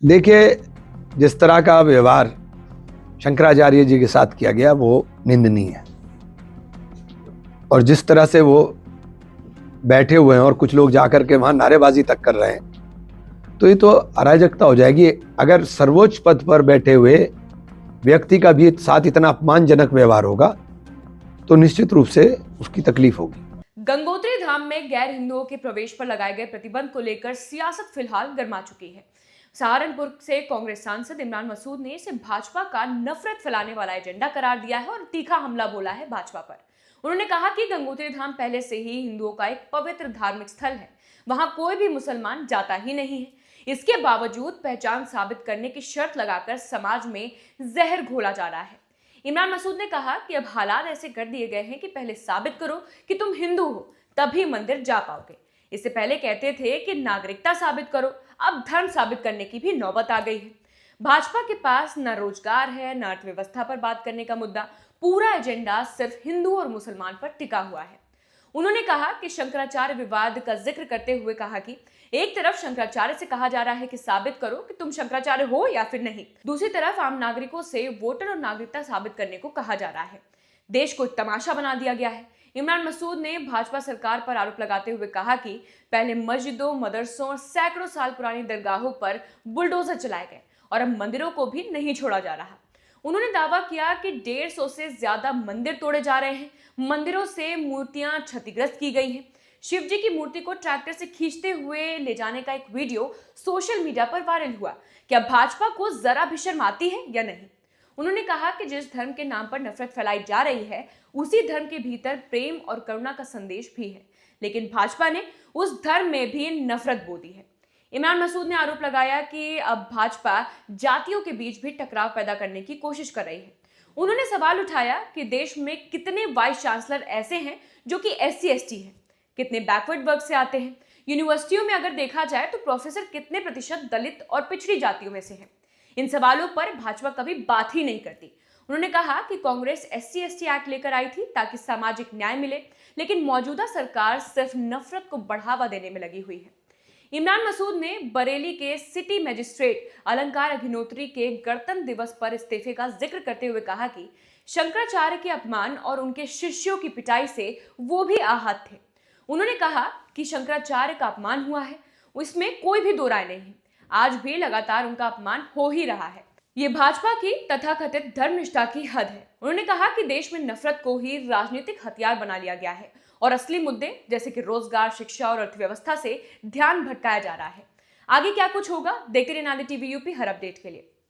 देखिए, जिस तरह का व्यवहार शंकराचार्य जी के साथ किया गया वो निंदनीय है। और जिस तरह से वो बैठे हुए हैं और कुछ लोग जाकर के वहां नारेबाजी तक कर रहे हैं, तो ये तो अराजकता हो जाएगी। अगर सर्वोच्च पद पर बैठे हुए व्यक्ति का भी साथ इतना अपमानजनक व्यवहार होगा तो निश्चित रूप से उसकी तकलीफ होगी। गंगोत्री धाम में गैर हिंदुओं के प्रवेश पर लगाए गए प्रतिबंध को लेकर सियासत फिलहाल गर्मा चुकी है। सहारनपुर से कांग्रेस सांसद इमरान मसूद ने इसे भाजपा का नफरत फैलाने वाला एजेंडा करार दिया है और तीखा हमला बोला है भाजपा पर। उन्होंने कहा कि गंगोत्री धाम पहले से ही हिंदुओं का एक पवित्र धार्मिक स्थल है, वहां कोई भी मुसलमान जाता ही नहीं है। इसके बावजूद पहचान साबित करने की शर्त लगाकर समाज में जहर घोला जा रहा है। इमरान मसूद ने कहा कि अब हालात ऐसे कर दिए गए हैं कि पहले साबित करो कि तुम हिंदू हो, तभी मंदिर जा पाओगे। इससे पहले कहते थे कि नागरिकता साबित करो, अब धर्म साबित करने की भी नौबत आ गई है। भाजपा के पास न रोजगार है, न अर्थव्यवस्था पर बात करने का मुद्दा। पूरा एजेंडा सिर्फ हिंदू और मुसलमान पर टिका हुआ है। उन्होंने कहा कि शंकराचार्य विवाद का जिक्र करते हुए कहा कि एक तरफ शंकराचार्य से कहा जा रहा है कि साबित करो कि तुम शंकराचार्य हो या फिर नहीं, दूसरी तरफ आम नागरिकों से वोटर और नागरिकता साबित करने को कहा जा रहा है। देश को एक तमाशा बना दिया गया है। इमरान मसूद ने भाजपा सरकार पर आरोप लगाते हुए कहा कि पहले मस्जिदों, मदरसों और सैकड़ों साल पुरानी दरगाहों पर बुलडोजर चलाए गए और अब मंदिरों को भी नहीं छोड़ा जा रहा। उन्होंने दावा किया कि 150 से ज्यादा मंदिर तोड़े जा रहे हैं, मंदिरों से मूर्तियां क्षतिग्रस्त की गई हैं। शिव जी की मूर्ति को ट्रैक्टर से खींचते हुए ले जाने का एक वीडियो सोशल मीडिया पर वायरल हुआ। क्या भाजपा को जरा भी शर्म आती है या नहीं? उन्होंने कहा कि जिस धर्म के नाम पर नफरत फैलाई जा रही है, उसी धर्म के भीतर प्रेम और करुणा का संदेश भी है, लेकिन भाजपा ने उस धर्म में भी नफरत बो दी है। इमरान मसूद ने आरोप लगाया कि अब भाजपा जातियों के बीच भी टकराव पैदा करने की कोशिश कर रही है। उन्होंने सवाल उठाया कि देश में कितने वाइस चांसलर ऐसे हैं जो कि SC ST हैं, कितने बैकवर्ड वर्ग से आते हैं। यूनिवर्सिटियों में अगर देखा जाए तो प्रोफेसर कितने प्रतिशत दलित और पिछड़ी जातियों में से हैं। इन सवालों पर भाजपा कभी बात ही नहीं करती। उन्होंने कहा कि कांग्रेस SC ST एक्ट लेकर आई थी ताकि सामाजिक न्याय मिले, लेकिन मौजूदा सरकार सिर्फ नफरत को बढ़ावा देने में लगी हुई है। इमरान मसूद ने बरेली के सिटी मजिस्ट्रेट अलंकार अग्निहोत्री के गणतंत्र दिवस पर इस्तीफे का जिक्र करते हुए कहा कि शंकराचार्य के अपमान और उनके शिष्यों की पिटाई से वो भी आहत थे। उन्होंने कहा कि शंकराचार्य का अपमान हुआ है, इसमें कोई भी दो राय नहीं है। आज भी लगातार उनका अपमान हो ही रहा है। ये भाजपा की तथाकथित धर्मनिष्ठा की हद है। उन्होंने कहा कि देश में नफरत को ही राजनीतिक हथियार बना लिया गया है और असली मुद्दे जैसे कि रोजगार, शिक्षा और अर्थव्यवस्था से ध्यान भटकाया जा रहा है। आगे क्या कुछ होगा, देखते रहिए नांदेड़ TV UP हर अपडेट के लिए।